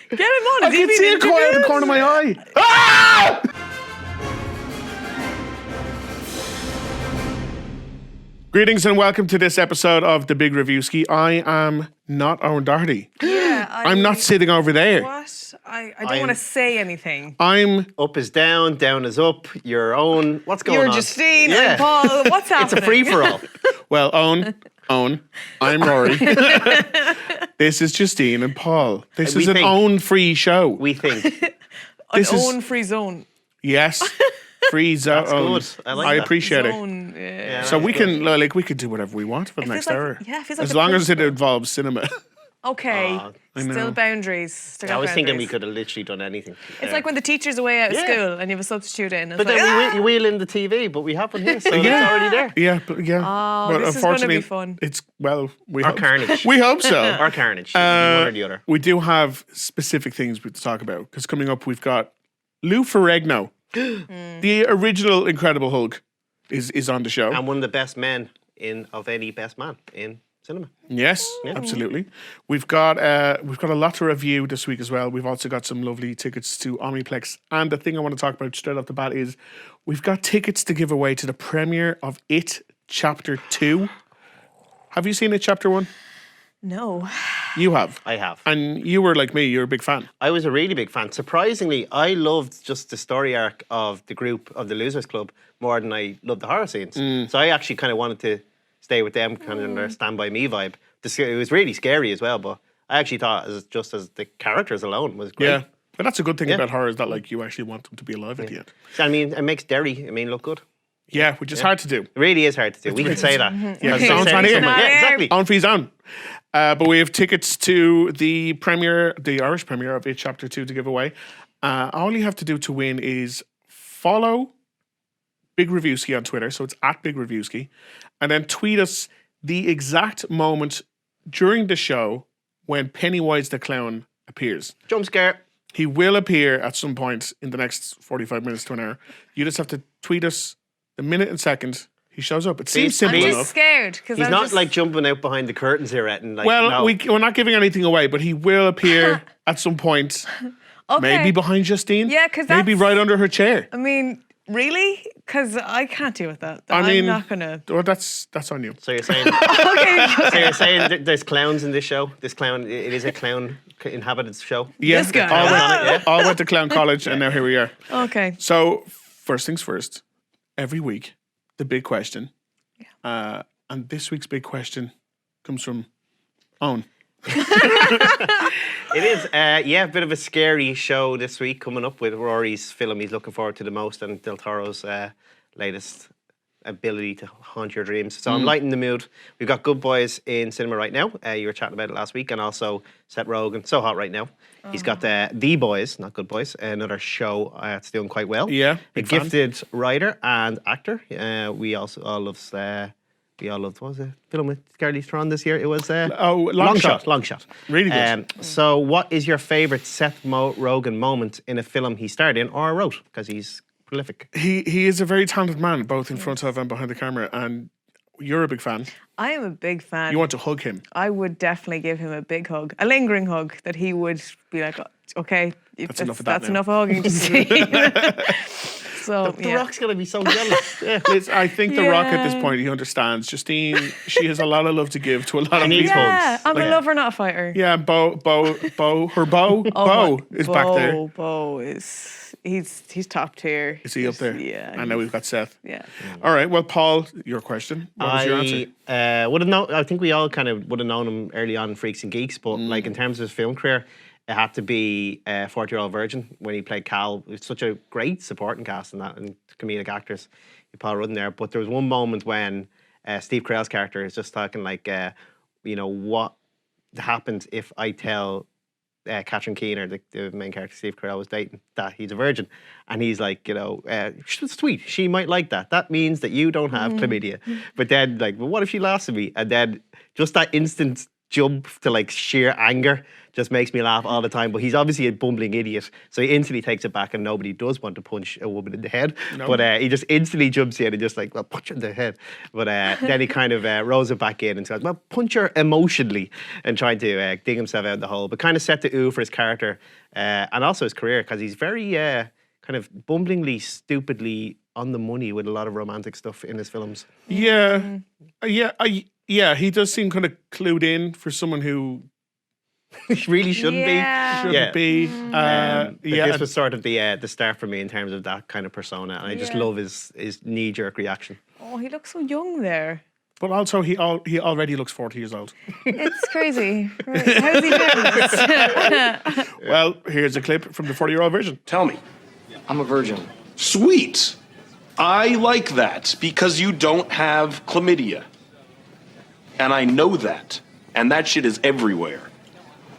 Get him on. I can see it coming out of the corner of my eye. Ah! Greetings and welcome to this episode of the Big Reviewski. I am not Owen Doherty. Yeah, I'm not sitting over there. What? I don't want to say anything. I'm Up is down, down is up. Your own. What's going You're on? Justine Yeah. and Paul. What's happening? It's a free for all. well, Owen. I'm Rory. This is Justine and Paul. This is an own free show. We think. An own free zone. Yes. Free zone. That's good. I like I that. appreciate Zone, it. yeah. So we can we could do whatever we want for the next hour. Yeah, it feels like as the long as it principle. involves cinema. Okay. I know. Still boundaries. I was thinking we could have literally done anything. It's like when the teacher's away out of school and you have a substitute in. But then we wheel in the TV, but we have one here, so it's already there. Yeah, but Oh, this is going to be fun. It's we Or hope, carnage. We hope so. Or carnage. One or the other. We do have specific things to talk about because coming up we've got LOU FERRIGNO, the original Incredible Hulk, is on the show. And one of the best men of any best man in cinema. Yes, absolutely. We've got a lot to review this week as well. We've also got some lovely tickets to Omniplex. And the thing I want to talk about straight off the bat is we've got tickets to give away to the premiere of It Chapter 2. Have you seen It Chapter 1? No. You have. I have. And you were like me, you're a big fan. I was a really big fan. Surprisingly, I loved just the story arc of the group of the Losers Club more than I loved the horror scenes. So I actually kind of wanted to stay with them, kind of in their Stand By Me vibe. It was really scary as well, but I actually thought as the characters alone was great. Yeah. But that's a good thing about horror is that like you actually want them to be alive at the end. So, I mean, it makes Derry, look good. Yeah, which is hard to do. It really is hard to do. We can say that. Yeah, Because sounds they right say here. someone- Yeah, exactly. On free zone. But we have tickets to the premiere, the Irish premiere of It Chapter 2 to give away. All you have to do to win is follow Big Reviewski on Twitter. So it's at Big Reviewski. And then tweet us the exact moment during the show when Pennywise the Clown appears. Jump scare. He will appear at some point in the next 45 minutes to an hour. You just have to tweet us the minute and second he shows up. It seems simple I'm enough. just scared. He's not like jumping out behind the curtains here, and like. Well, no. we're not giving anything away, but he will appear at some point. Okay. Maybe behind Justine. Yeah, 'cause maybe that's- right under her chair. I mean, really? Because I can't deal with that. I mean, I'm not going to. Well, that's on you. So you're saying. Okay. So you're saying that there's clowns in this show? This clown, it is a clown inhabited show. Yeah, This guy. all went to clown college, and now here we are. Okay. So first things first. Every week, the big question, and this week's big question comes from Owen. It is, a bit of a scary show this week coming up with Rory's film he's looking forward to the most and Del Toro's latest ability to haunt your dreams. So I'm lighting the mood. We've got Good Boys in cinema right now. You were chatting about it last week, and also SETH ROGEN, so hot right now. He's got The Boys, not Good Boys, another show that's doing quite well. Yeah, a big fan. gifted writer and actor. We also all loved. What was it? Film with Charlize Theron this year. It was Long Shot. Long Shot. Really good. So, what is your favorite Seth Rogen moment in a film he starred in or wrote? Because he's prolific. He is a very talented man, both in front of and behind the camera, and you're a big fan. I am a big fan. You want to hug him. I would definitely give him a big hug, a lingering hug that he would be like, okay, That's enough of that That's now." enough hugging to see. So The Rock's gonna be so jealous. Yeah. I think The Rock at this Yeah. point, he understands. Justine, she has a lot of love to give to a lot of needs people. Yeah, I'm Like- a lover, not a fighter. Yeah, Bo is back there. Bo is he's top tier. Is he up there? Yeah. And now we've got Seth. Yeah. All right, well, Paul, your question. What was your answer? Would have known. I think we all kind of would have known him early on in Freaks and Geeks, but like in terms of his film career, it had to be 40-Year-Old Virgin when he played Cal. It was such a great supporting cast in that, and comedic actors. Paul Rudd in there, but there was one moment when Steve Carell's character is just talking like, what happens if I tell Catherine Keener, the main character Steve Carell was dating, that he's a virgin, and he's like, sweet, she might like that. That means that you don't have chlamydia. But then, like, well, what if she laughs at me? And then just that instant jump to like sheer anger just makes me laugh all the time. But he's obviously a bumbling idiot, so he instantly takes it back, and nobody does want to punch a woman in the head. No. But he just instantly jumps in and just like, well, punch her in the head. But then he kind of rolls it back in and says, well, punch her emotionally, and trying to dig himself out the hole. But kind of set the for his character and also his career, because he's very kind of bumblingly, stupidly on the money with a lot of romantic stuff in his films. Yeah, yeah. He does seem kind of clued in for someone who He really shouldn't Yeah. shouldn't be. But Yeah, this was sort of the start for me in terms of that kind of persona, and I just Yeah. love his knee-jerk reaction. Oh, he looks so young there. but also he already looks 40 years old. It's crazy. Right. How's he doing this? Well, here's a clip from the 40-year-old version. Tell me. I'm a virgin. Sweet. I like that because you don't have chlamydia. And I know that. And that shit is everywhere.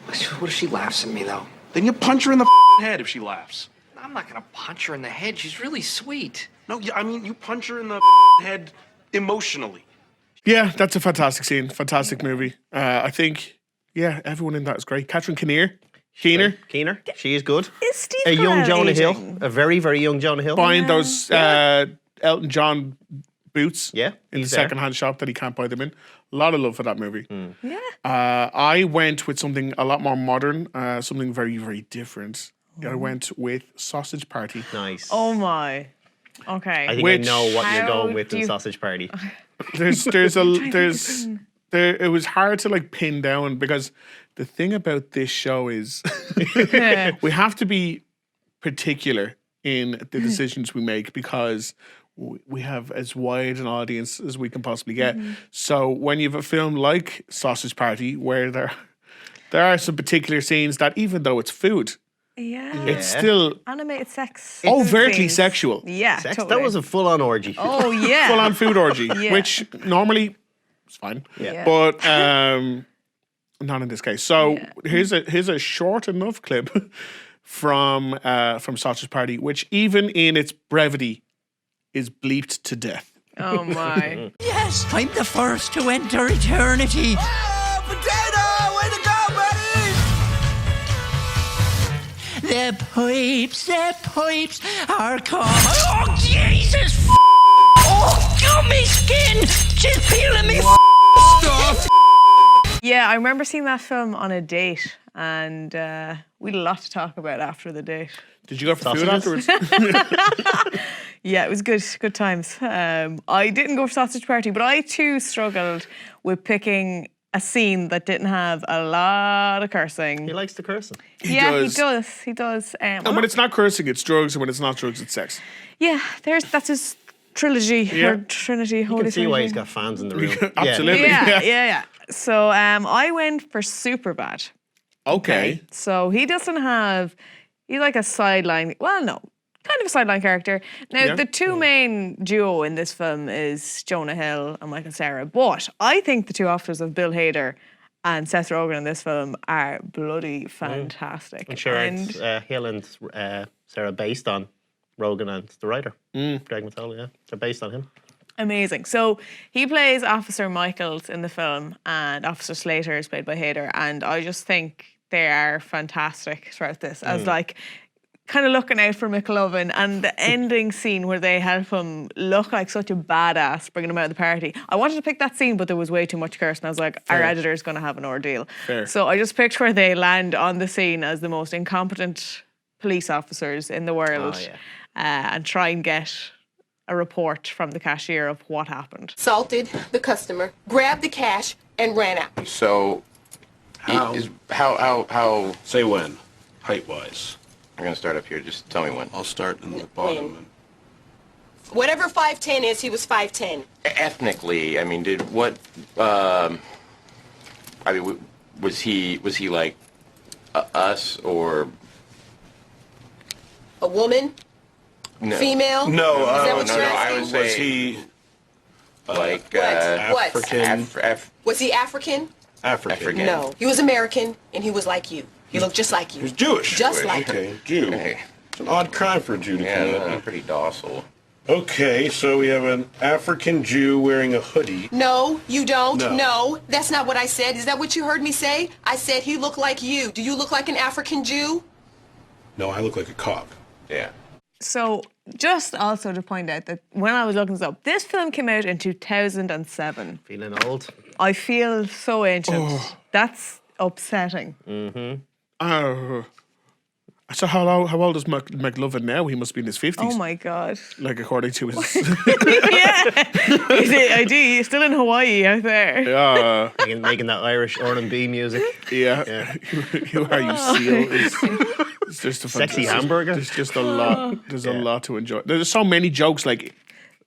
What if she laughs at me, though? Then you punch her in the head if she laughs. I'm not gonna punch her in the head. She's really sweet. No, I mean, you punch her in the head emotionally. Yeah, that's a fantastic scene, fantastic movie. I think, yeah, everyone in that is great. Catherine Keener, Keener, she is good. Is Steve A young Carell Jonah aging? Hill, a very, very young Jonah Hill. buying those Elton John boots Yeah, in the he's there. second-hand shop that he can't buy them in. A lot of love for that movie. Yeah. I went with something a lot more modern, something very, very different. I went with Sausage Party. Nice. Oh my. Okay. I think Which- I know what you're How going with do in you- Sausage Party. It was hard to like pin down, because the thing about this show is we have to be particular in the decisions we make, because we have as wide an audience as we can possibly get. So when you have a film like Sausage Party, where there are some particular scenes that, even though it's food, Yeah. it's still Animated sex. overtly scenes. sexual. Yeah. Sex, Totally. that was a full-on orgy. Oh yeah. Full on food orgy, Yeah. which normally is fine. Yeah. But not in this case. So Yeah. here's a short enough clip from Sausage Party, which even in its brevity is bleeped to death. Oh my. Yes, I'm the first to enter eternity. Oh, potato! Way to go, buddy! The pipes are coming. Oh, Jesus! Oh, gummy skin! She's peeling me. Stuff! Yeah, I remember seeing that film on a date, and we had a lot to talk about after the date. Did you go for food Sausages? afterwards? Yeah, it was good times. I didn't go for Sausage Party, but I too struggled with picking a scene that didn't have a lot of cursing. He likes the cursing. He does. And when it's not cursing, it's drugs, and when it's not drugs, it's sex. Yeah, that's his trilogy Yeah. or trinity. You can see why he's Trinity. got fans in the room. Absolutely. Yeah. So I went for Superbad. Okay. So he doesn't have. He's like a sideline. Well, no, kind of a sideline character. Now Yeah. the two main duo in this film is Jonah Hill and Michael Cera. But I think the two officers of Bill Hader and Seth Rogen in this film are bloody fantastic. I'm sure it's Hill and Sarah based on Rogan and the writer, Greg Matola, yeah. They're based on him. Amazing. So he plays Officer Michaels in the film, and Officer Slater is played by Hader. And I just think they are fantastic throughout this, as like kind of looking out for McLovin, and the ending scene where they help him look like such a badass, bringing him out of the party. I wanted to pick that scene, but there was way too much curse, and I was like, our editor's going to have an ordeal. Fair. So I just picked where they land on the scene as the most incompetent police officers in the world, Oh, yeah. and try and get a report from the cashier of what happened. Assaulted the customer, grabbed the cash, and ran out. So, How? how? Say when. Height-wise. We're gonna start up here. Just tell me when. I'll start in the bottom. Whatever 5'10" is, he was 5'10". Ethnically, I mean, I mean, was he like us or A woman? no? Female? No, Is that what no, you're no, I asking? was Was he Like What? African? Was he African? African. African. No. He was American, and he was like you. He looked just like He you. was Jewish. Just like you. Okay, Jew. Okay. It's an odd crime for a Jew to Yeah, commit. no, pretty docile. Okay, so we have an African Jew wearing a hoodie. No, you don't. No. No, that's not what I said. Is that what you heard me say? I said he looked like you. Do you look like an African Jew? No, I look like a cop. Yeah. So, just also to point out that when I was looking this up, this film came out in 2007. Feeling old. I feel so ancient. That's upsetting. So how old is McLovin now? He must be in his 50s. Oh my God. Like according to his... I do. He's still in Hawaii out there. Yeah. Making that Irish R&B music. Yeah. You are, you seal. It's just a Sexy fantastic- hamburger. There's just a lot. There's a lot to enjoy. There's so many jokes like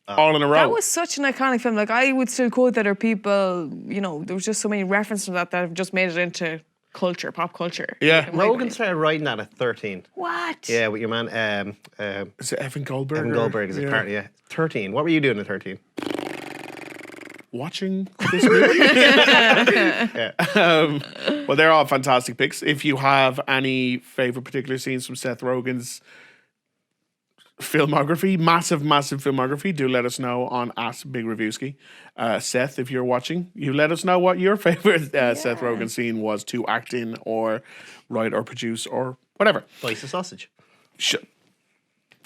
all in a row. That was such an iconic film. Like, I would still quote that, or people, you know, there was just so many references to that have just made it into culture, pop culture. Yeah. Rogan started writing that at 13. What? Yeah, with your man, Is it Evan Goldberg? Evan Goldberg is his partner, yeah. 13. What were you doing at 13? Watching this movie. Well, they're all fantastic picks. If you have any favorite particular scenes from Seth Rogen's filmography, massive filmography, do let us know on @Big Reviewski. Seth, if you're watching, you let us know what your favorite Seth Rogen scene was to act in or write or produce or whatever. Slice of sausage.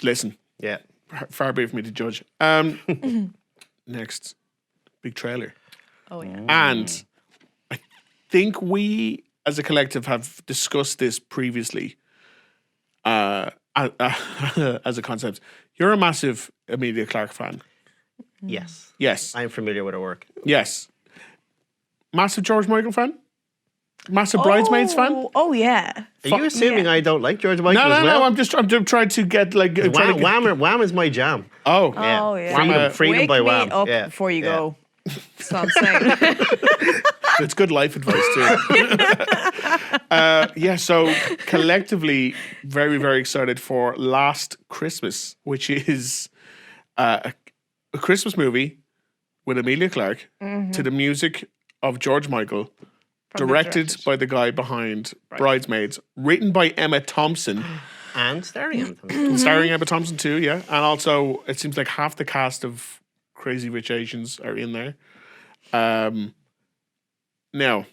Listen, Yeah. far be it for me to judge. Next, big trailer. Oh, yeah. And I think we, as a collective, have discussed this previously as a concept. You're a massive Emilia Clarke fan. Yes. Yes. I'm familiar with her work. Yes. Massive George Michael fan? Massive Bridesmaids fan? Oh, yeah. Are you assuming I don't like George Michael as well? No. I'm trying to get like. Wham is my jam. Oh. Yeah. Oh, yeah. Freedom Wake by me Wham. up Yeah. before you Yeah. go. That's what I'm saying. It's good life advice too. So collectively, very, very excited for Last Christmas, which is a Christmas movie with Emilia Clarke to the music of George Michael, directed by the guy behind Bridesmaids, written by Emma Thompson. And starring him. Starring Emma Thompson too, yeah. And also, it seems like half the cast of Crazy Rich Asians are in there. Now,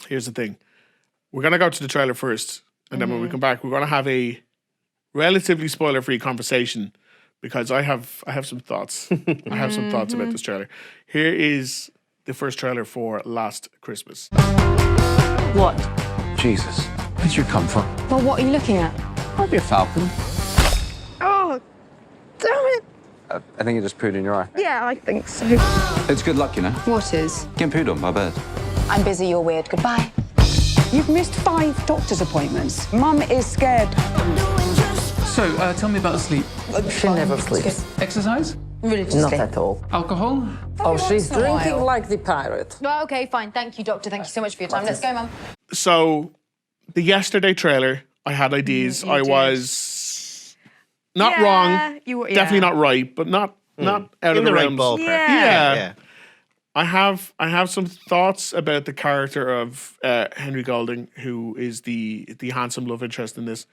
here's the thing. We're going to go to the trailer first, and then when we come back, we're going to have a relatively spoiler-free conversation because I have some thoughts. I have some thoughts about this trailer. Here is the first trailer for Last Christmas. What? Jesus, where'd you come from? Well, what are you looking at? Might be a falcon. Oh, damn it. I think you just pooed in your eye. Yeah, I think so. It's good luck, you know. What is? Getting pooed on by birds. I'm busy, you're weird. Goodbye. You've missed 5 doctor's appointments. Mum is scared. So, tell me about sleep. She never sleeps. Exercise? Religiously. Not at all. Alcohol? Oh, she's drinking like the pirate. Well, okay, fine. Thank you, doctor. Thank you so much for your time. Let's go, Mum. So, the yesterday trailer, I had ideas. I was not wrong. You were, Definitely not right, but not out In of the the right realms. ballpark. Yeah. I have some thoughts about the character of Henry Golding, who is the handsome love interest in this,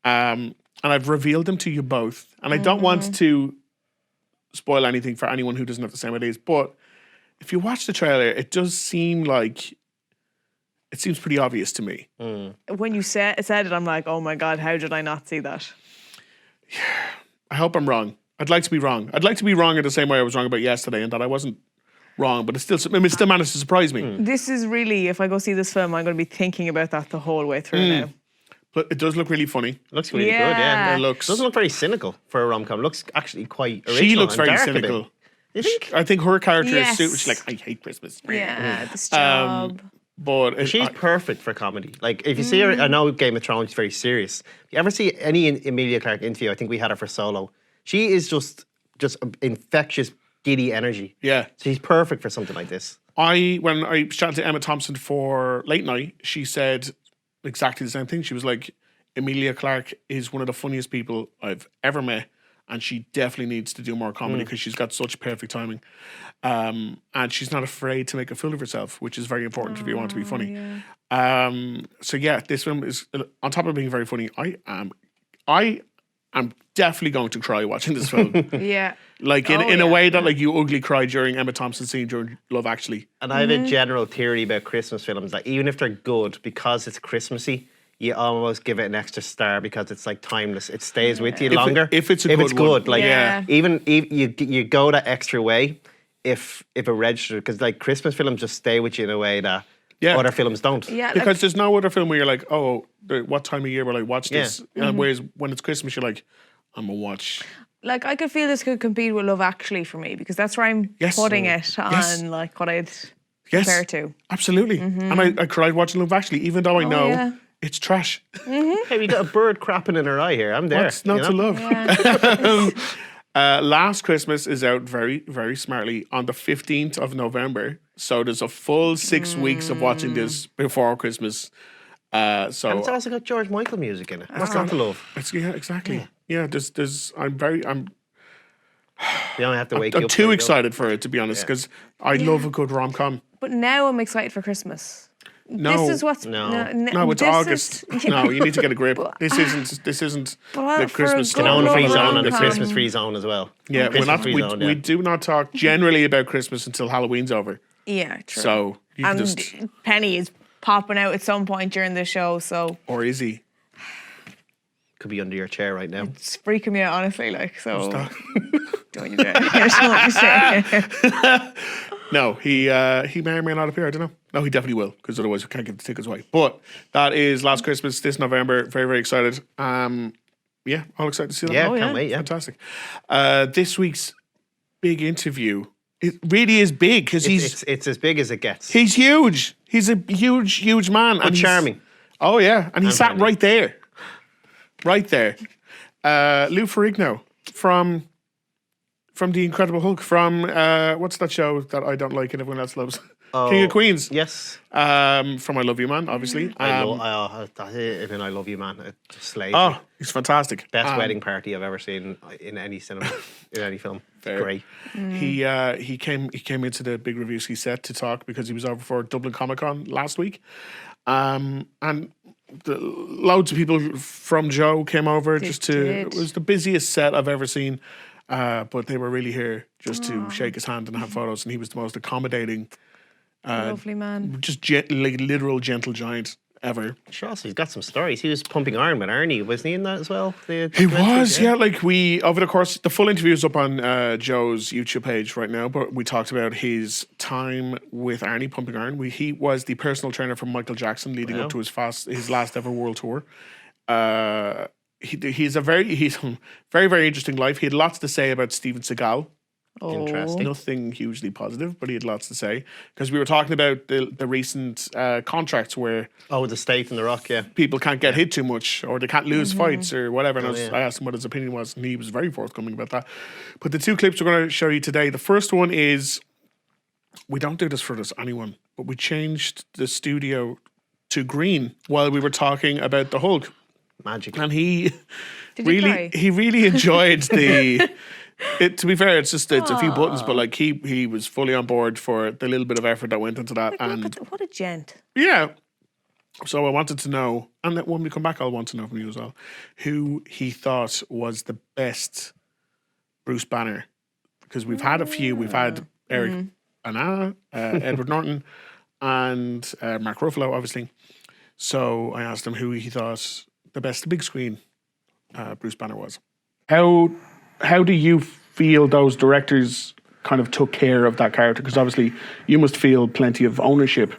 and I've revealed them to you both. And I don't want to spoil anything for anyone who doesn't have the same ideas. But if you watch the trailer, it does seem like it seems pretty obvious to me. When you said it, I'm like, oh my God, how did I not see that? I hope I'm wrong. I'd like to be wrong. I'd like to be wrong in the same way I was wrong about yesterday, and that I wasn't wrong, but it still managed to surprise me. This is really, if I go see this film, I'm going to be thinking about that the whole way through now. But it does look really funny. It looks really good, Yeah. yeah. It looks. Doesn't look very cynical for a rom-com. Looks actually quite original. She looks and very dark a bit. cynical. You think? I think her character Yes. is she's like, I hate Christmas. Yeah, this job. But She's perfect for comedy. Like, if you see her, I know Game of Thrones is very serious. If you ever see any Emilia Clarke interview, I think we had her for Solo. She is just infectious, giddy energy. Yeah. She's perfect for something like this. when I chatted to Emma Thompson for Late Night, she said exactly the same thing. She was like, Emilia Clarke is one of the funniest people I've ever met, and she definitely needs to do more comedy because she's got such perfect timing. And she's not afraid to make a fool of herself, which is very important if you want to be funny. So yeah, this film is, on top of being very funny, I I'm definitely going to cry watching this film. Yeah. Like in a way that like you ugly cry during Emma Thompson's scene during Love Actually. And I have a general theory about Christmas films that even if they're good, because it's Christmassy, you almost give it an extra star because it's like timeless. It stays with you longer. If it's good, like Yeah. even you go that extra way if it registers, because like Christmas films just stay with you in a way that other films don't. Yeah. Because there's no other film where you're like, oh, what time of year will I watch this? Yeah. And whereas when it's Christmas, you're like, I'm gonna watch. Like I could feel this could compete with Love Actually for me because that's where I'm putting it on like what I'd compare to. Absolutely. And I cried watching Love Actually, even though I know it's trash. Hey, we got a bird crapping in her eye here. I'm there. What's not to love? Last Christmas is out very, very smartly on the 15th of November. So there's a full 6 weeks of watching this before Christmas. And it's also got George Michael music in it. What's not to love? Yeah, exactly. Yeah, there's You only have to wake you I'm up. too excited for it, to be honest, because I love a good rom-com. But now I'm excited for Christmas. No. This is what's No, it's August. No, you need to get a grip. This isn't the Christmas An own free Love zone and a rom-com. Christmas free zone as well. Yeah, we do not talk generally about Christmas until Halloween's over. Yeah, true. So you can and just, Penny is popping out at some point during the show, so or is he? Could be under your chair right now. it's freaking me out, honestly. Like, so don't you dare. No, he may or may not appear. I don't know. No, he definitely will, because otherwise we can't give the tickets away. But that is Last Christmas this November. Very, very excited. Yeah, all excited to see that. Yeah, can't wait. Yeah, fantastic. This week's big interview. It really is big because it's as big as it gets. He's huge. He's a huge man and charming. Oh yeah, and he sat funny. right there. LOU Ferrigno from The Incredible Hulk, from what's that show that I don't like and everyone else loves? King of Queens. Yes. From I Love You Man, obviously. I Love You Man. It just slays. Oh, he's fantastic. Best wedding party I've ever seen in any cinema, in any film. Fair. Great. He came into the Big Reviewski set to talk because he was over for Dublin Comic Con last week, and loads of people from Joe came over It was the busiest set I've ever seen, but they were really here just to shake his hand and have photos, and he was the most accommodating, lovely man, just like literal gentle giant ever. Sure, also he's got some stories. He was pumping iron with Arnie, wasn't he, in that as well? He was, yeah. Like over the course, the full interview is up on Joe's YouTube page right now. But we talked about his time with Arnie pumping iron. He was the personal trainer for Michael Jackson leading up to his last ever world tour. He's a very very interesting life. He had lots to say about Steven Seagal. Interesting. Nothing hugely positive, but he had lots to say because we were talking about the recent contracts where the State and the Rock, people can't get hit too much or they can't lose fights or whatever. And I asked him what his opinion was, and he was very forthcoming about that. But the two clips we're going to show you today, the first one is, we don't do this for anyone, but we changed the studio to green while we were talking about the Hulk. Magic. And he Did he cry? really enjoyed the. To be fair, it's a few buttons, but like he was fully on board for the little bit of effort that went into that. And what a gent. yeah, so I wanted to know, and that when we come back, I'll want to know from you as well, who he thought was the best Bruce Banner, because we've had a few. We've had Eric Bana, Edward Norton, and Mark Ruffalo, obviously. So I asked him who he thought the best big screen Bruce Banner was. How do you feel those directors kind of took care of that character? Because obviously you must feel plenty of ownership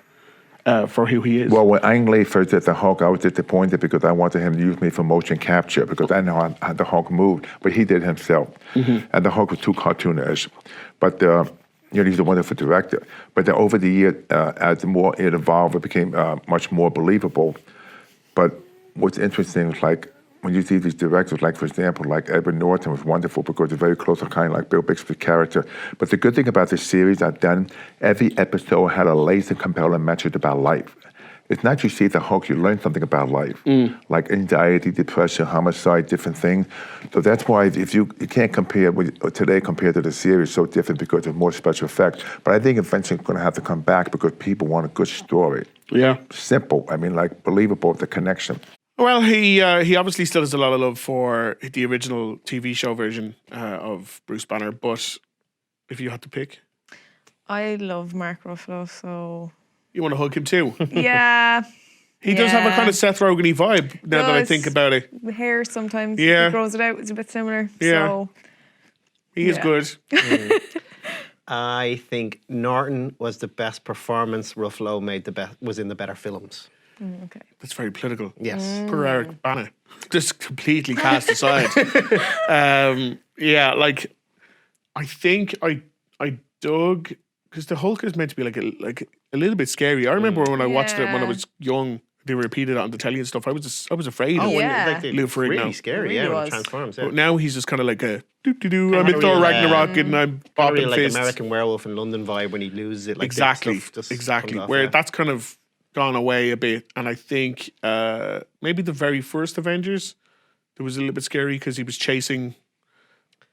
for who he is. Well, when Ang Lee first did the Hulk, I was disappointed because I wanted him to use me for motion capture because I know how the Hulk moved, but he did himself. And the Hulk was too cartoonish. But he's a wonderful director. But then over the years, as more it evolved, it became much more believable. But what's interesting is like, when you see these directors, like for example, like Edward Norton was wonderful because it's very close to kind of like Bill Bixby's character. But the good thing about this series I've done, every episode had a laser compelling message about life. It's not you see the Hulk, you learn something about life, like anxiety, depression, homicide, different things. So that's why if you can't compare with today compared to the series, so different because of more special effects. But I think eventually it's going to have to come back because people want a good story. Yeah. Simple. I mean, like believable, the connection. Well, he obviously still has a lot of love for the original TV show version of Bruce Banner, but if you had to pick, I love Mark Ruffalo, so you want to hug him too. yeah. He does have a kind of Seth Rogen-y vibe now that I think about it. The hair sometimes, Yeah. he grows it out, it's a bit similar. Yeah. So He is good. I think Norton was the best performance. Ruffalo was in the better films. Okay. That's very political. Yes. Poor Eric Bana. Just completely cast aside. Yeah, like I think I dug because the Hulk is meant to be like a little bit scary. I remember when I watched it when I was young. They repeated it on the telly and stuff. I was afraid of Lou Ferrigno. Really scary, Really when was. it transforms. Yeah. But now he's just kind of like a doo-doo-doo. I'm in Thor Ragnarok and I'm bopping Really like fists. American Werewolf in London vibe when he loses it. Like Exactly, stuff just exactly. comes off, Where yeah. that's kind of gone away a bit, and I think maybe the very first Avengers, it was a little bit scary because he was chasing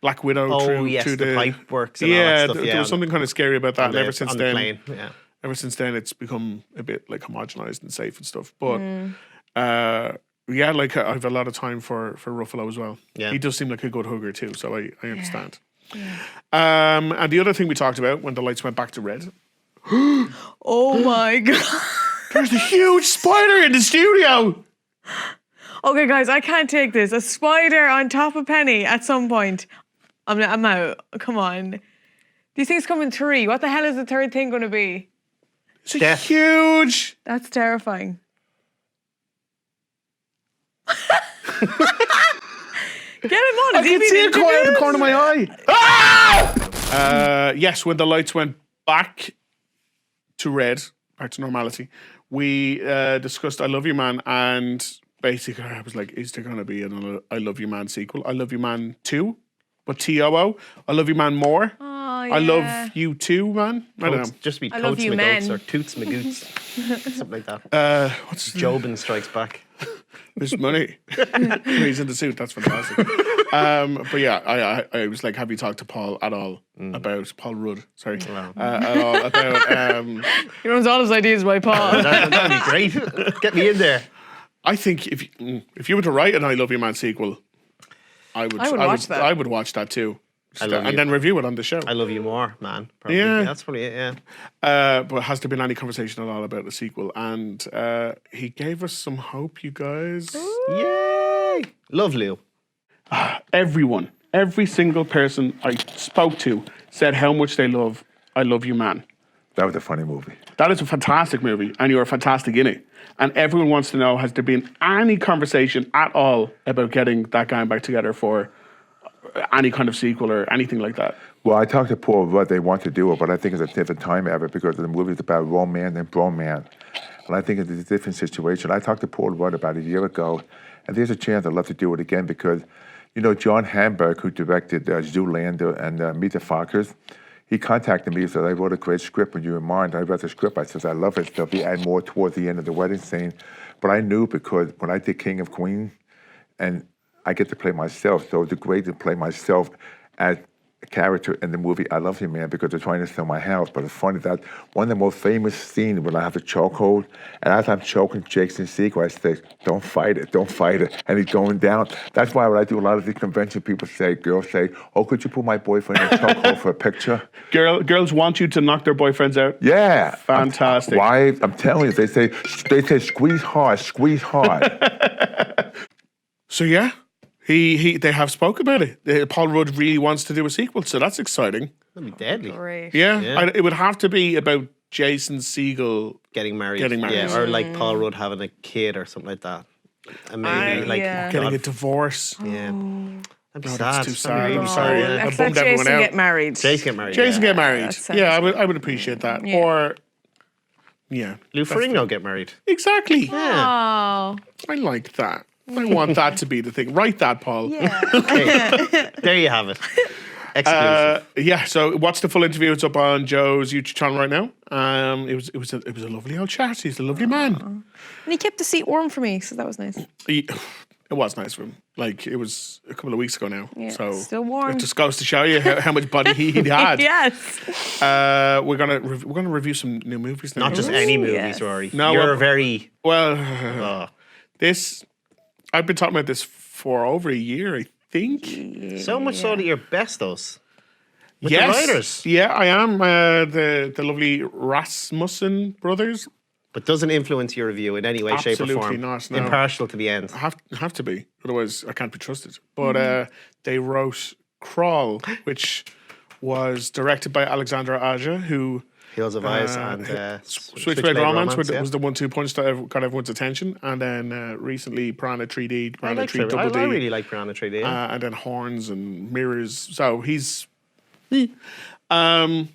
Black Widow through the pipe works and all yeah, that stuff. there was something kind of scary about that. on And ever the- since on the then, plane, yeah. ever since then, it's become a bit like homogenized and safe and stuff. But yeah, like I have a lot of time for Ruffalo as well. Yeah. He does seem like a good hugger too, so I understand. And the other thing we talked about when the lights went back to red. Oh my god. There's a huge spider in the studio. Okay, guys, I can't take this. A spider on top of Penny at some point. I'm out. Come on. These things come in three. What the hell is the third thing going to be? It's huge. That's terrifying. Get him on. I Is he can being see it coming out of the interviewed? corner of my eye. Ah! Yes, when the lights went back to red, back to normality, we discussed I Love You Man, and basically I was like, is there going to be another I Love You Man sequel? I Love You Man 2, but TOO. I Love You Man More. Oh, I Love You Too, Man. I don't know. Just be I love Totes you, my goats men. or Toots my goots. Something like that. What's Jobin Strikes Back. There's money. He's in the suit. That's fantastic. But yeah, I was like, have you talked to Paul at all about Paul Rudd? Sorry, at all about. He runs all his ideas by Paul. That'd be great. Get me in there. I think if you were to write an I Love You Man sequel, I would watch that. I would watch that too. I love And you. then review it on the show. I Love You More, man. Probably. Yeah. That's probably it, yeah. But has there been any conversation at all about the sequel? And he gave us some hope, you guys. Yay! Love Lou. Everyone, every single person I spoke to said how much they love I Love You Man. That was a funny movie. That is a fantastic movie, and you're fantastic in it. And everyone wants to know, has there been any conversation at all about getting that gang back together for any kind of sequel or anything like that? Well, I talked to Paul what they want to do it, but I think it's a different time ever because the movie is about romance and bromance. And I think it's a different situation. I talked to Paul Rudd about a year ago, and there's a chance I'd love to do it again because, you know, John Hamburg, who directed Zoolander and Meet the Fockers, he contacted me and said, I wrote a great script when you were in mind. I read the script. I said, I love it. There'll be add more towards the end of the wedding scene. But I knew because when I did King of Queens, and I get to play myself, so it's great to play myself as a character in the movie I Love You Man because they're trying to sell my house. But it's funny that one of the most famous scenes when I have the chokehold, and as I'm choking Jason Segel, I say, don't fight it, and he's going down. That's why when I do a lot of these convention, people say, girls say, oh, could you put my boyfriend in a chokehold for a picture? Girls want you to knock their boyfriends out? Yeah. Fantastic. Wives, I'm telling you, they say squeeze hard, squeeze hard. So yeah, they have spoke about it. Paul Rudd really wants to do a sequel, so that's exciting. That'd be deadly. Great. Yeah. It would have to be about Jason Segel Getting married. Yeah, or like Paul Rudd having a kid or something like that. And maybe getting a divorce. Yeah. That'd be No, sad. that's too That'd sad. be really I'm sorry. sad, yeah. I Let's let bummed everyone Jason out. get married. Jason get married. Jason get married. that sounds Yeah, I would appreciate that. Yeah. Or yeah, Lou Ferrigno get married. exactly. Oh. I like that. I want that to be the thing. Write that, Paul. Yeah. Okay. There you have it. Exclusive. Yeah. So watch the full interview. It's up on Joe's YouTube channel right now. It was a lovely old chat. He's a lovely man. And he kept the seat warm for me, so that was nice. It was nice of him. Like it was a couple of weeks ago now. Yeah, so still warm. It just goes to show you how much body he'd had. Yes. We're gonna review some new movies now. Not just any movies, yes. Rory. No, You're well- very... Well, this I've been talking about this for over a year, I think. So much so that you're bestos. With Yes. the writers. Yeah, I am. The lovely Rasmussen brothers. But doesn't influence your review in any way, shape, or Absolutely form. not, no. Impartial to the end. Have to be. Otherwise, I can't be trusted. But they wrote Crawl, which was directed by Alexandra Aja, who... Hills of Eyes and Switchblade Romance yeah. was the 1-2 punch that got everyone's attention. And then recently Piranha 3D, Piranha 3 Double D. I really like Piranha 3D. Yeah. And then Horns and Mirrors. So he's... have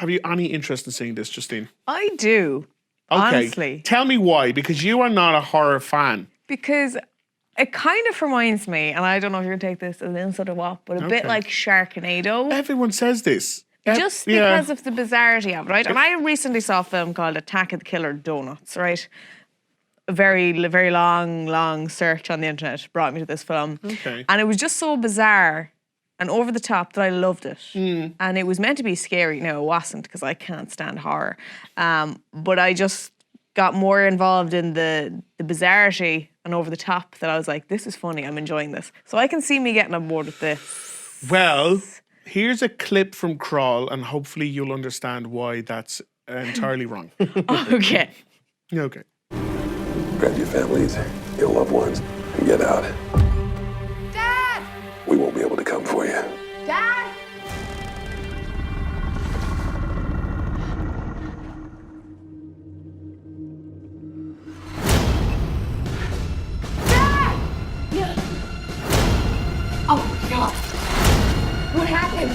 you any interest in seeing this, Justine? I do. Okay. Honestly. Tell me why, because you are not a horror fan. Because it kind of reminds me, and I don't know if you're going to take this as an insult or what, but a bit like Sharknado. Everyone says this. Just because of the bizarrity of it, right? And I recently saw a film called Attack of the Killer Donuts, right? A very long search on the internet brought me to this film. Okay. And it was just so bizarre and over the top that I loved it. And it was meant to be scary. No, it wasn't, because I can't stand horror. But I just got more involved in the bizarrity and over the top that I was like, this is funny, I'm enjoying this. So I can see me getting on board with this. Well, here's a clip from Crawl, and hopefully you'll understand why that's entirely wrong. Okay. Okay. Grab your families, your loved ones, and get out. Dad! We won't be able to come for you. Dad! Dad! Oh my God. What happened?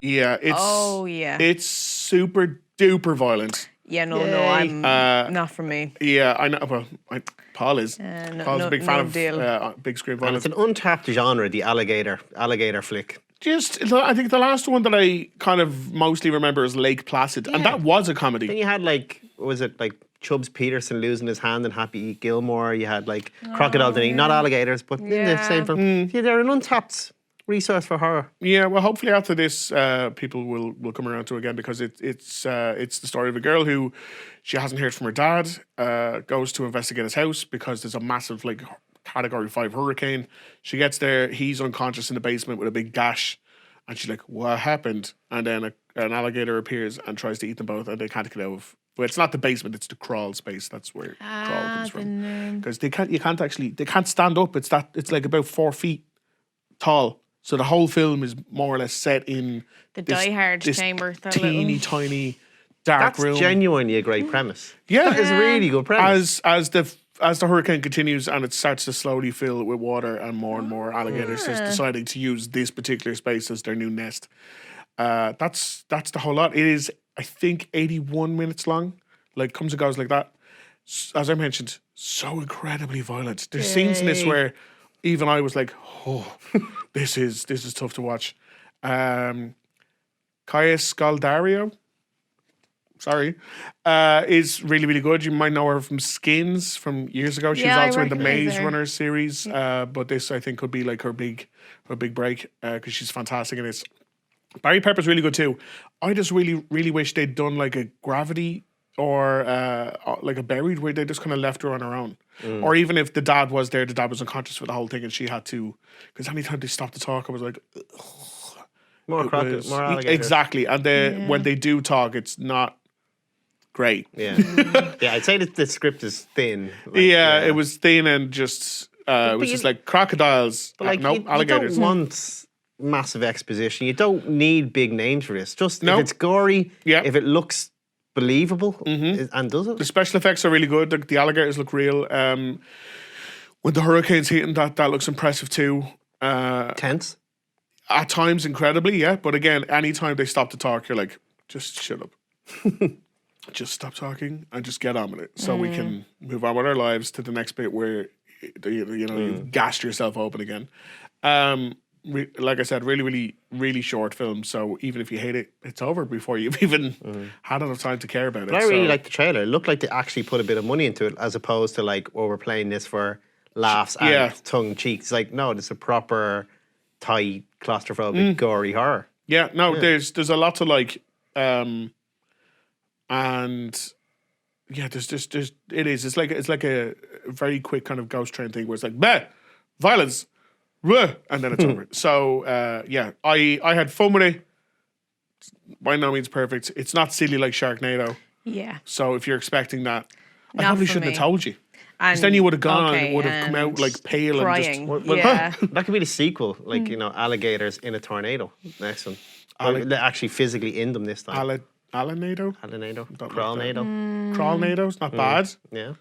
Yeah, it's super duper violent. Yeah, no, I'm not for me. Yeah, I know. Well, Paul is. Paul's a big fan of big screen And violence. it's an untapped genre, the alligator flick. I think the last one that I kind of mostly remember is Lake Placid, and that was a comedy. Then you had was it Chubbs Peterson losing his hand in Happy Gilmore? You had Crocodile Dundee, not alligators, but in the same film. Yeah, they're an untapped resource for horror. Yeah, well, hopefully after this, people will come around to it again, because it's the story of a girl who she hasn't heard from her dad. Goes to investigate his house because there's a massive Category 5 hurricane. She gets there, he's unconscious in the basement with a big gash, and she's like, "What happened?" And then an alligator appears and tries to eat them both, and they can't get out of. But it's not the basement; it's the crawl space. That's where crawl comes from. Because they can't stand up. It's about 4 feet tall. So the whole film is more or less set in the Die Hard chamber. Teeny tiny dark room. That's genuinely a great premise. Yeah, that is a really good premise. As the hurricane continues and it starts to slowly fill with water and more alligators just deciding to use this particular space as their new nest. That's the whole lot. It is, I think, 81 minutes long. Comes and goes like that. As I mentioned, so incredibly violent. There's scenes in this where even I was like, "Oh, this is tough to watch." Kaya Scaldario, is really, really good. You might know her from Skins from years ago. She was also in the Maze Runner series. But this, I think, could be her big break, because she's fantastic in this. Barry Pepper's really good too. I just really, really wish they'd done a Gravity or a Buried, where they just kind of left her on her own. Or even if the dad was there, the dad was unconscious for the whole thing and she had to, because anytime they stopped to talk, I was like, ugh. More alligators. Exactly. And when they do talk, it's not great. Yeah. Yeah, I'd say that the script is thin. It was thin and just, it was just crocodiles. But alligators. You don't want massive exposition. You don't need big names for this. Just if it's gory, if it looks believable, and does it? The special effects are really good. The alligators look real. When the hurricane's hitting, that looks impressive too. Tense? At times, incredibly, yeah. But again, anytime they stop to talk, you're like, just shut up. Just stop talking and just get on with it, so we can move on with our lives to the next bit where you've gassed yourself open again. Like I said, really, really, really short film. So even if you hate it, it's over before you've even had enough time to care about it. But I really like the trailer. It looked like they actually put a bit of money into it, as opposed to we're playing this for laughs and tongue cheek. It's no, it's a proper tight, claustrophobic, gory horror. Yeah, no, there's a lot to like. And yeah, it's like a very quick kind of ghost train thing where it's like, bah, violence, ruh, and then it's over. So yeah, I had fun with it. By no means perfect. It's not silly like Sharknado. Yeah. So if you're expecting that, I Not probably for shouldn't me. have told you. And Because then you would have gone okay, and it would have come out and like pale crying. and just. Well, Yeah. that could be the sequel, like, you know, alligators in a tornado. Next one. Well, they're actually physically in them this time. Alanado? Alligator. Don't like Crawlnado. Crawlnado's not bad. Yeah.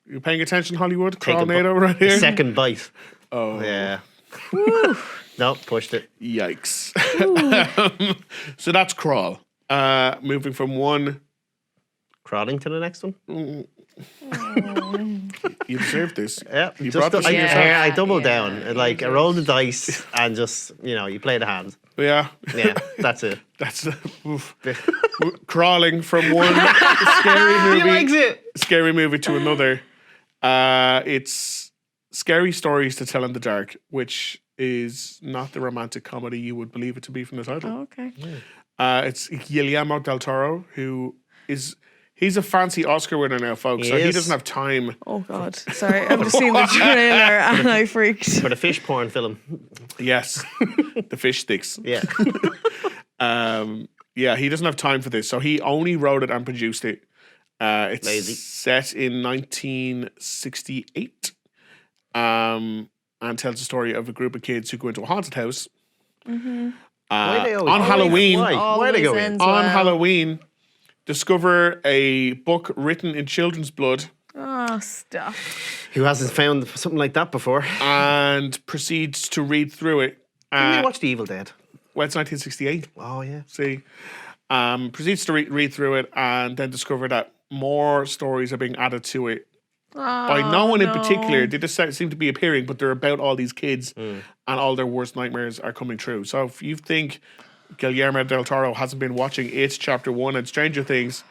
You paying attention, Hollywood? Take a Crawlnado right here. Second bite. Oh. Yeah. No, pushed it. Yikes. So that's Crawl. Moving from one. Crawling to the next one. You deserve this. Yeah. You Just brought this on yourself. I doubled down. Like, I rolled the dice and just, you know, you play the hand. Yeah. Yeah, that's it. That's crawling from one scary movie to another. It's Scary Stories to Tell in the Dark, which is not the romantic comedy you would believe it to be from the title. Oh, okay. It's Guillermo del Toro, who is... He's a fancy Oscar winner now, folks, He so he is. doesn't have time. Oh God, sorry, I've just seen the trailer and I freaked. For the fish porn film. Yes, the fish sticks. Yeah. Yeah, he doesn't have time for this, so he only wrote it and produced it. It's Lazy. set in 1968 and tells the story of a group of kids who go into a haunted house Why they always- on Halloween. Why they go in? ends On well. Halloween, discover a book written in children's blood Oh, stop. Who hasn't found something like that before? and proceeds to read through it. Didn't we watch The Evil Dead? Well, it's 1968. Oh, yeah. See, proceeds to read through it and then discover that more stories are being added to it by no one in particular. They just seem to be appearing, but they're about all these kids and all their worst nightmares are coming true. So if you think Guillermo del Toro hasn't been watching It Chapter 1 and Stranger Things,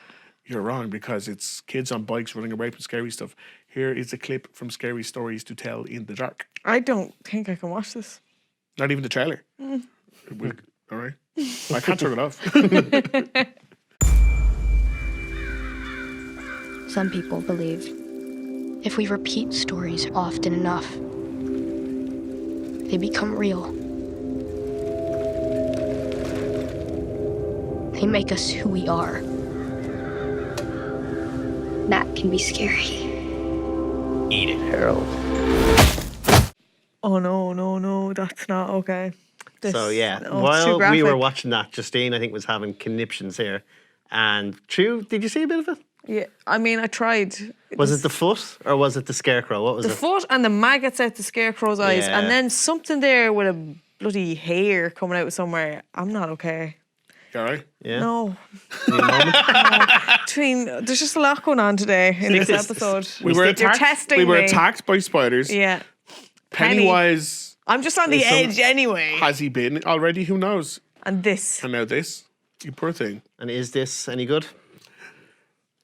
you're wrong, because it's kids on bikes running away from scary stuff. Here is a clip from Scary Stories to Tell in the Dark. I don't think I can watch this. Not even the trailer. All right. I can't turn it off. Some people believe if we repeat stories often enough, they become real. They make us who we are. That can be scary. Eat it, Harold. Oh no, that's not okay. So yeah, it's too while we graphic. were watching that, Justine, I think, was having conniptions here. And True, did you see a bit of it? Yeah, I mean, I tried. Was it the foot or was it the scarecrow? What was The it? foot and the maggots out the scarecrow's eyes, Yeah. and then something there with a bloody hair coming out somewhere. I'm not okay. You all right? Yeah. No. Need a moment? There's just a lot going on today in this episode. We were You're attacked. testing We were me. attacked by spiders. Yeah. Pennywise. I'm just on the edge anyway. Has he been already? Who knows? And this. And now this. You poor thing. And is this any good?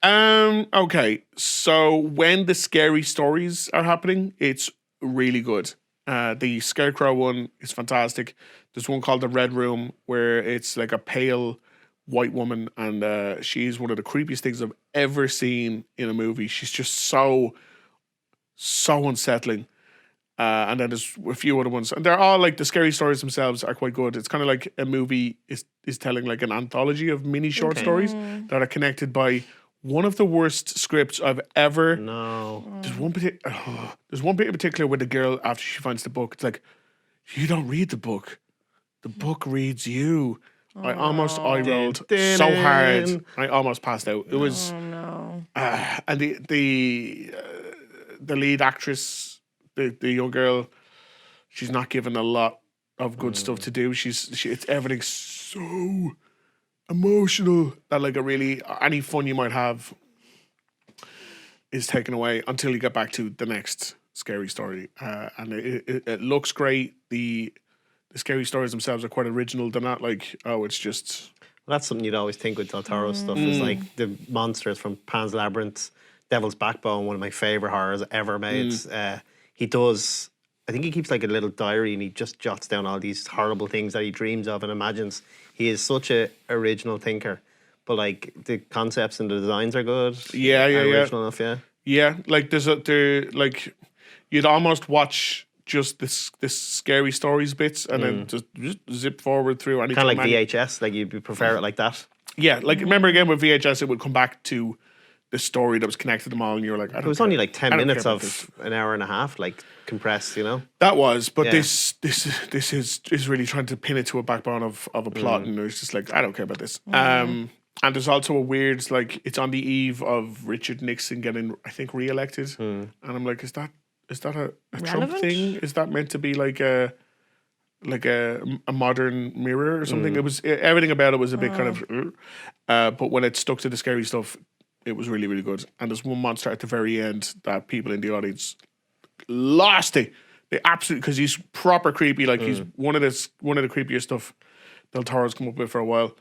Okay. So when the scary stories are happening, it's really good. The Scarecrow one is fantastic. There's one called The Red Room where it's like a pale white woman, and she's one of the creepiest things I've ever seen in a movie. She's just so unsettling. And then there's a few other ones, and they're all like, the scary stories themselves are quite good. It's kind of like a movie is telling like an anthology of mini short stories that are connected by one of the worst scripts I've ever. No. There's one bit in particular where the girl, after she finds the book, it's like, you don't read the book. The book reads you. I almost eye rolled so hard. I almost passed out. It was. Oh no. And the lead actress, the young girl, she's not given a lot of good stuff to do. It's everything's so emotional that like any fun you might have is taken away until you get back to the next scary story. And it looks great. The scary stories themselves are quite original. They're not like, oh, it's just. Well, that's something you'd always think with Del Toro stuff, is like the monsters from Pan's Labyrinth, Devil's Backbone, one of my favourite horrors ever made. He does, I think he keeps like a little diary and he just jots down all these horrible things that he dreams of and imagines. He is such a original thinker. but like the concepts and the designs are good. Yeah, and yeah, yeah. original enough, yeah. Yeah, like like you'd almost watch just this scary stories bits and then just zip forward through any Kind of like VHS, like you prefer it like that. Yeah, like remember again with VHS, it would come back to the story that was connected to them all, and you were like, I don't It was care. only like 10 I don't minutes care of about this. an hour and a half, like compressed, you know. That was, but Yeah. this is really trying to pin it to a backbone of a plot, and it's just like I don't care about this. And there's also a weird like it's on the eve of Richard Nixon getting I think re-elected, and I'm like, is that a Trump Relevant? thing? Is that meant to be like a modern mirror or something? It was everything about it was a bit kind of, but when it stuck to the scary stuff, it was really, really good. And there's one monster at the very end that people in the audience lost it. They absolutely, because he's proper creepy. Like he's one of the creepiest stuff Del Toro's come up with for a while.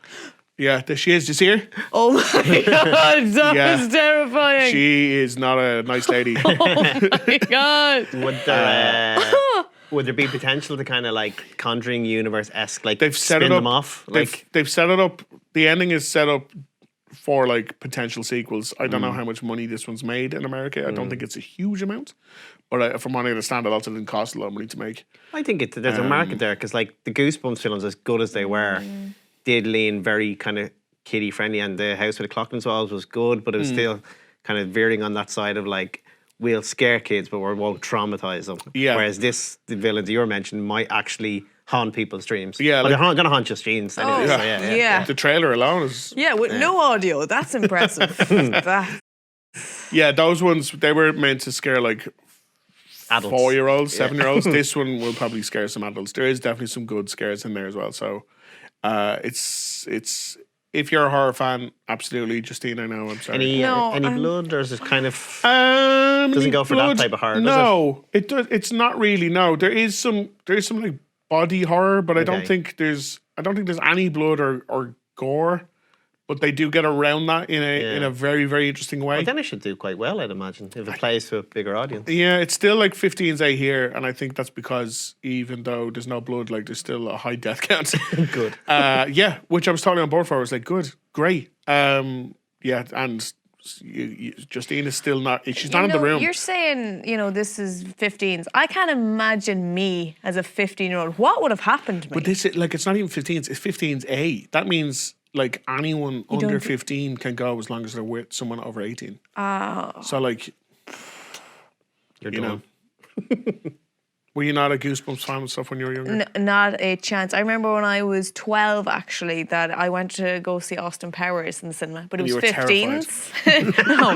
Yeah, there she is. Do you see her? Oh my god, that Yeah. was terrifying. She is not a nice lady. Oh my god. Would there be potential to kind of like Conjuring universe-esque, like They've set spin it up. them off? Like, They've set it up. The ending is set up for like potential sequels. I don't know how much money this one's made in America. I don't think it's a huge amount, but from what I understand, it also didn't cost a lot of money to make. I think there's a market there because like the Goosebumps films, as good as they were, did lean very kind of kiddie friendly, and the House with the Clock and Walls was good, but it was still kind of veering on that side of like we'll scare kids, but we won't traumatize them. Yeah. Whereas the villains you were mentioning might actually haunt people's dreams. Yeah, well, like- they're going to haunt your dreams. Anyway, so yeah. The trailer alone is. Yeah, with no audio. That's impressive. That- Yeah, those ones they were meant to scare like Adults. 4-year-olds, 7-year-olds. This one will probably scare some adults. There is definitely some good scares in there as well. So, it's if you're a horror fan, absolutely, Justine. I know. I'm sorry. Any blood, or is it kind of doesn't doesn't go for that type of horror? Does No, it does. It's not really. No, there is some like body horror, but I don't Okay. think there's any blood or gore. But they do get around that in a very, very interesting way. Well, then it should do quite well, I'd imagine, if it plays to a bigger audience. Yeah, it's still like 15's A here, and I think that's because even though there's no blood, like there's still a high death count. Good. Yeah, which I was totally on board for. I was like, good, great. Yeah, and Justine is still not. She's not in the room. You're saying, this is 15s. I can't imagine me as a 15-year-old. What would have happened to me? But this is like it's not even 15's. It's 15's A. That means like anyone under don't 15 can go as long as they're with someone over 18. So like, You're you done. know. Were you not a Goosebumps fan and stuff when you were younger? Not a chance. I remember when I was 12, actually, that I went to go see Austin Powers in the cinema, but it was You were 15s. No,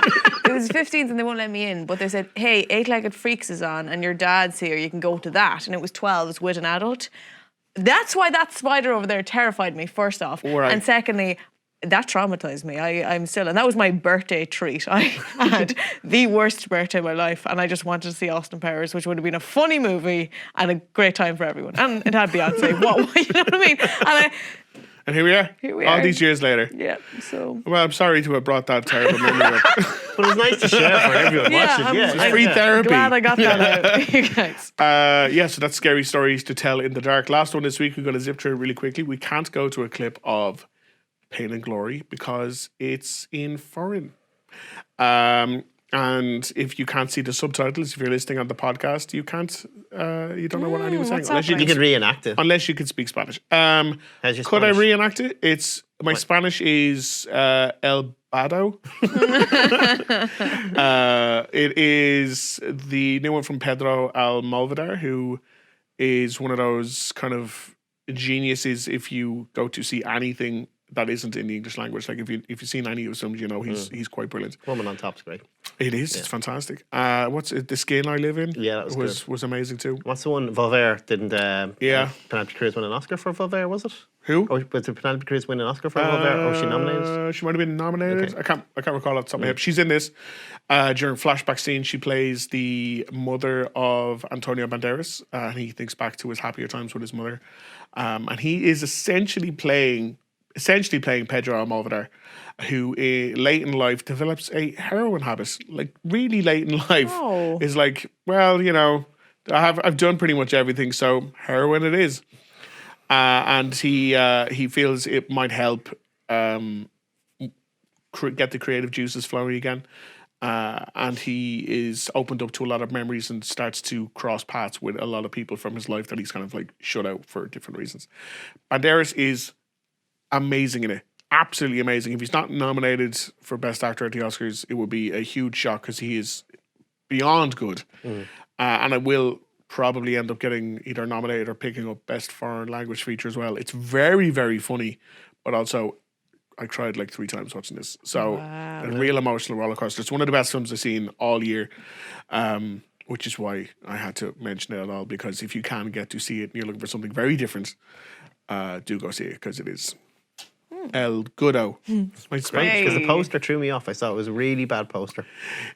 it was 15s and they won't let me in. But they said, hey, Eight-Legged Freaks is on and your dad's here, you can go to that. And it was 12s with an adult. That's why that spider over there terrified me, first off. Right. And secondly, that traumatized me. I'm still, and that was my birthday treat. I had the worst birthday of my life, and I just wanted to see Austin Powers, which would have been a funny movie and a great time for everyone. And it had Beyonce. What you know what I mean? And here we are. Here we all are. these years later. Yeah. So. Well, I'm sorry to have brought that terrible memory up. But it was nice to share for everyone watching. It's free therapy. Glad I got that out. You guys. Yeah, so that's scary stories to tell in the dark. Last one this week, we're going to zip through it really quickly. We can't go to a clip of Pain and Glory because it's in foreign. And if you can't see the subtitles, if you're listening on the podcast, you can't. You don't know what anyone's saying unless You can reenact it. Unless you can speak Spanish. How's your Could I Spanish? reenact it? It's my Spanish is El Bado. It is the new one from Pedro Almodovar, who is one of those kind of geniuses. If you go to see anything that isn't in the English language, like if you've seen any of his films, you know he's quite brilliant. Woman on Top's great. It is. It's fantastic. What's it? The Skin I Live In? Yeah, that was amazing too. What's the one? Voltaire didn't. Yeah. Penelope Cruz win an Oscar for Voltaire, was it? Who? Or did Penelope Cruz win an Oscar for Voltaire? Or was she nominated? She might have been nominated. Okay. I can't recall off the top of my head. She's in this. During flashback scene, she plays the mother of Antonio Banderas, and he thinks back to his happier times with his mother. And he is essentially playing Pedro Almodovar, who late in life develops a heroin habit. Like really late in life, is like, well, I've done pretty much everything, so heroin it is. And he feels it might help get the creative juices flowing again. And he is opened up to a lot of memories and starts to cross paths with a lot of people from his life that he's kind of like shut out for different reasons. Banderas is amazing in it. Absolutely amazing. If he's not nominated for Best Actor at the Oscars, it would be a huge shock because he is beyond good. And it will probably end up getting either nominated or picking up Best Foreign Language Feature as well. It's very, very funny, but also I cried like 3 times watching this. So a real emotional roller coaster. It's one of the best films I've seen all year, which is why I had to mention it at all, because if you can get to see it and you're looking for something very different, do go see it because it is El Goodo. It's great because the poster threw me off. I thought it was a really bad poster.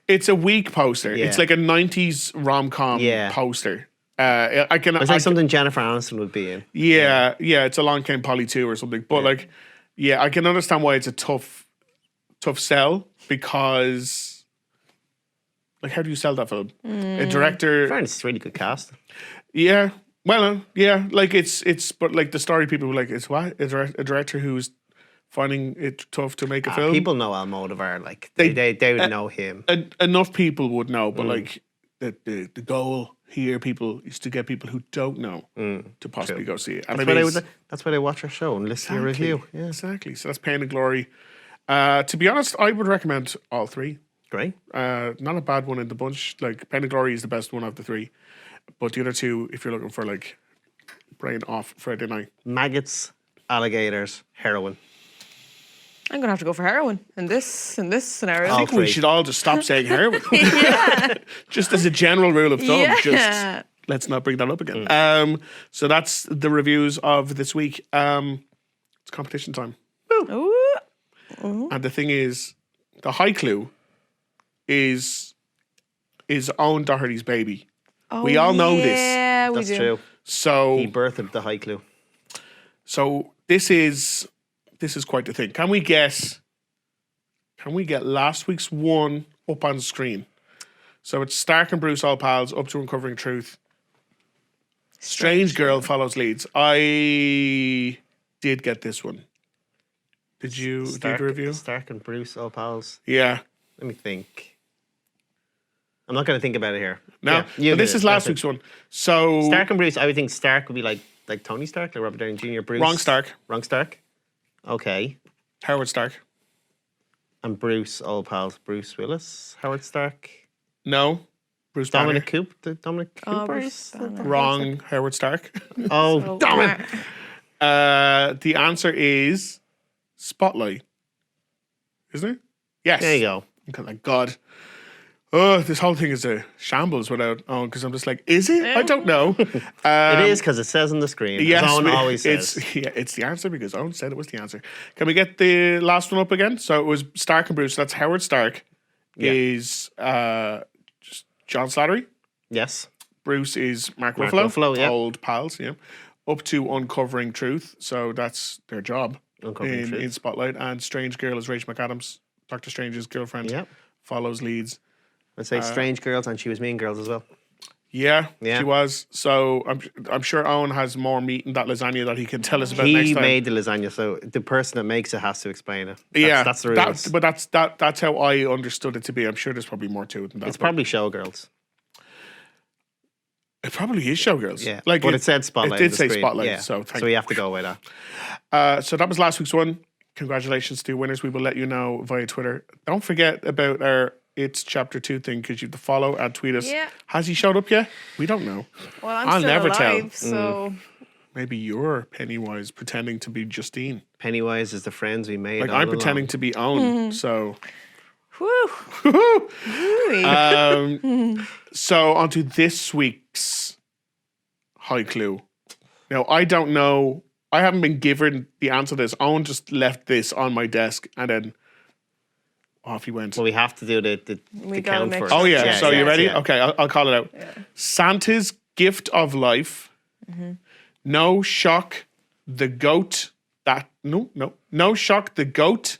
It's a weak poster. Yeah. It's like a 90s rom-com poster. It's like something Jennifer Aniston would be in. Yeah, it's Along Came Polly 2 or something. But I can understand why it's a tough sell, because like, how do you sell that film? A director. Fairness, it's a really good cast. Yeah. Well, like it's but like the story people were like, it's what? A director who's finding it tough to make a film. People know Almodovar, like they would know him. Enough people would know, but like the goal here, people, is to get people who don't know to possibly go see it. And that's why they watch our show and listen to your review. Yeah. Exactly. So that's Pain and Glory. To be honest, I would recommend all 3. Great. Not a bad one in the bunch. Like, Pain and Glory is the best one of the 3. But the other 2, if you're looking for like brain off Friday night. Maggots, alligators, heroin. I'm going to have to go for heroin in this scenario. I think we should all just stop saying heroin. Just as a general rule of thumb. Just let's not bring that up again. So that's the reviews of this week. It's competition time. Ooh. And the thing is, the high clue is Owen Doherty's baby. Oh, we all know this. Yeah, That's true. So he birthed the high clue. So this is quite the thing. Can we get last week's one up on the screen? So it's Stark and Bruce, all pals, up to Uncovering Truth. Strange Girl follows leads. I did get this one. Did you do the review? Stark and Bruce, all pals. Yeah. Let me think. I'm not going to think about it here. No, but this is last week's one. So Stark and Bruce, I would think Stark would be like Tony Stark, like Robert Downey Jr. Bruce. Wrong Stark. Okay. Howard Stark. And Bruce, all pals. Bruce Willis. Howard Stark. No. Bruce Dominic Banner. Cooper. Dominic Cooper. Wrong. Howard Stark. Oh, damn it. The answer is Spotlight. Isn't it? Yes. There you go. Thank God. Oh, this whole thing is a shambles without Owen, because I'm just like, is it? I don't know. It is, because it says on the screen. Yes, Owen always says. It's the answer because Owen said it was the answer. Can we get the last one up again? So it was Stark and Bruce. That's Howard Stark. Is just John Slattery. Yes. Bruce is Mark Ruffalo. Ruffalo, yeah. Old pals, yeah. Up to Uncovering Truth. So that's their job in Spotlight. And Strange Girl is Rachel McAdams. Dr. Strange's girlfriend. Yep. Follows leads. I'd say Strange Girls, and she was Mean Girls as well. Yeah, she was. So I'm sure Owen has more meat in that lasagna that he can tell us about next time. He made the lasagna, so the person that makes it has to explain it. That's the rules. But that's how I understood it to be. I'm sure there's probably more to it than that. It's probably Showgirls. It probably is Showgirls. Yeah, like but it said Spotlight. It did say Spotlight. Yeah. So we have to go with that. So that was last week's one. Congratulations to winners. We will let you know via Twitter. Don't forget about our It's Chapter 2 thing, because you have to follow and tweet us. Yeah. Has he showed up yet? We don't know. Well, I'm I'll still never alive, tell. so Maybe you're Pennywise pretending to be Justine. Pennywise is the friends we made. Like, I'm pretending to be Owen. So. Whew. So on to this week's high clue. Now, I don't know. I haven't been given the answer to this. Owen just left this on my desk and then off he went. Well, we have to do the count first. Oh, yeah. So you ready? Yeah. Okay, I'll call it out. Yeah. Santa's Gift of Life. Mm-hmm. No shock, the goat. No shock, the goat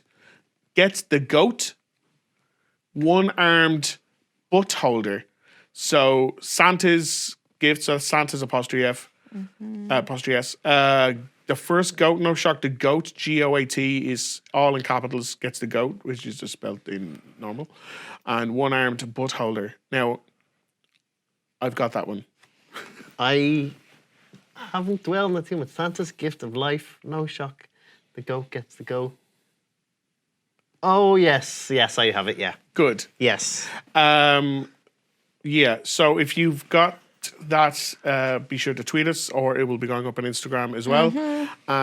gets the goat. One-armed butt holder. So Santa's Gift, so Santa's apostrophe F. Apostrophe S. The the first goat, no shock, the goat, GOAT, is all in capitals, gets the goat, which is just spelled in normal, and one-armed butt holder. Now, I've got that one. I haven't dwelled on the thing with Santa's gift of life, no shock. The goat gets the goat. Oh, yes, I have it, yeah. Good. Yes. Yeah, so if you've got that, be sure to tweet us, or it will be going up on Instagram as well.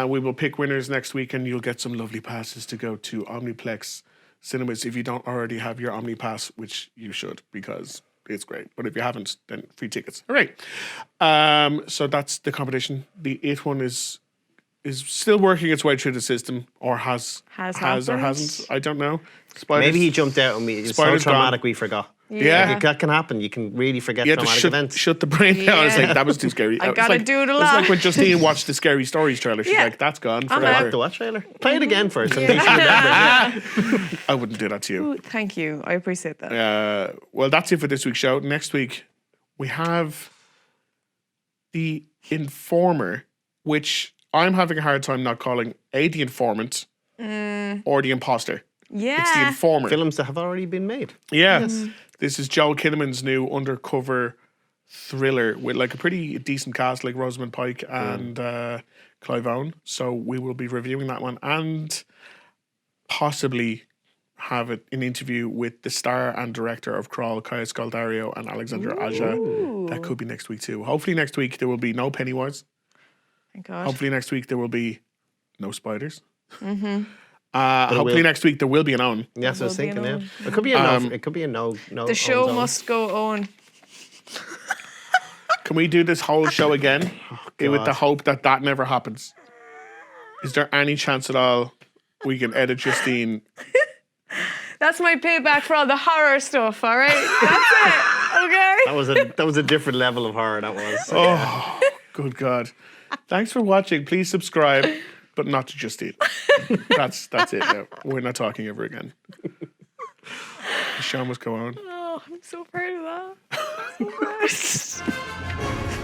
We will pick winners next week, and you'll get some lovely passes to go to Omniplex Cinemas if you don't already have your Omnipass, which you should, because it's great. But if you haven't, then free tickets. All right. So that's the competition. The 8th one is still working its way through the system, or has or hasn't. I don't know. Maybe he jumped out on me. It's so traumatic we forgot. Yeah. Like, that can happen. You can really forget You had traumatic to events. shut the brain down. It's like, that was too scary. I gotta do it a lot. It's like when Justine watched the Scary Stories trailer. She's like, that's gone I forever. like the watch trailer. Play it again first. And then she remembers. I wouldn't do that to you. Ooh, thank you. I appreciate that. Well, that's it for this week's show. Next week, we have The Informer, which I'm having a hard time not calling The Informant or The Imposter. Yeah. It's The Informer. Films that have already been made. Yeah. This is Joel Kinnaman's new undercover thriller with like a pretty decent cast, like Rosamund Pike and Clive Owen. So we will be reviewing that one and possibly have an interview with the star and director of Crawl, Kaya Scaldario and Alexandra Aja. That could be next week too. Hopefully next week there will be no Pennywise. Thank God. Hopefully next week there will be no spiders. Hopefully next week there will be an Owen. Yes, I was thinking. Yeah, it could be a no. It could be a no. The show must go on. Can we do this whole show again with the hope that that never happens? Is there any chance at all we can edit Justine? That's my payback for all the horror stuff. All right, that's it. Okay. That was a different level of horror. That was. Oh, good God! Thanks for watching. Please subscribe, but not to Justine. That's it. Now. We're not talking ever again. The show must go on. Oh, I'm so proud of that. So proud.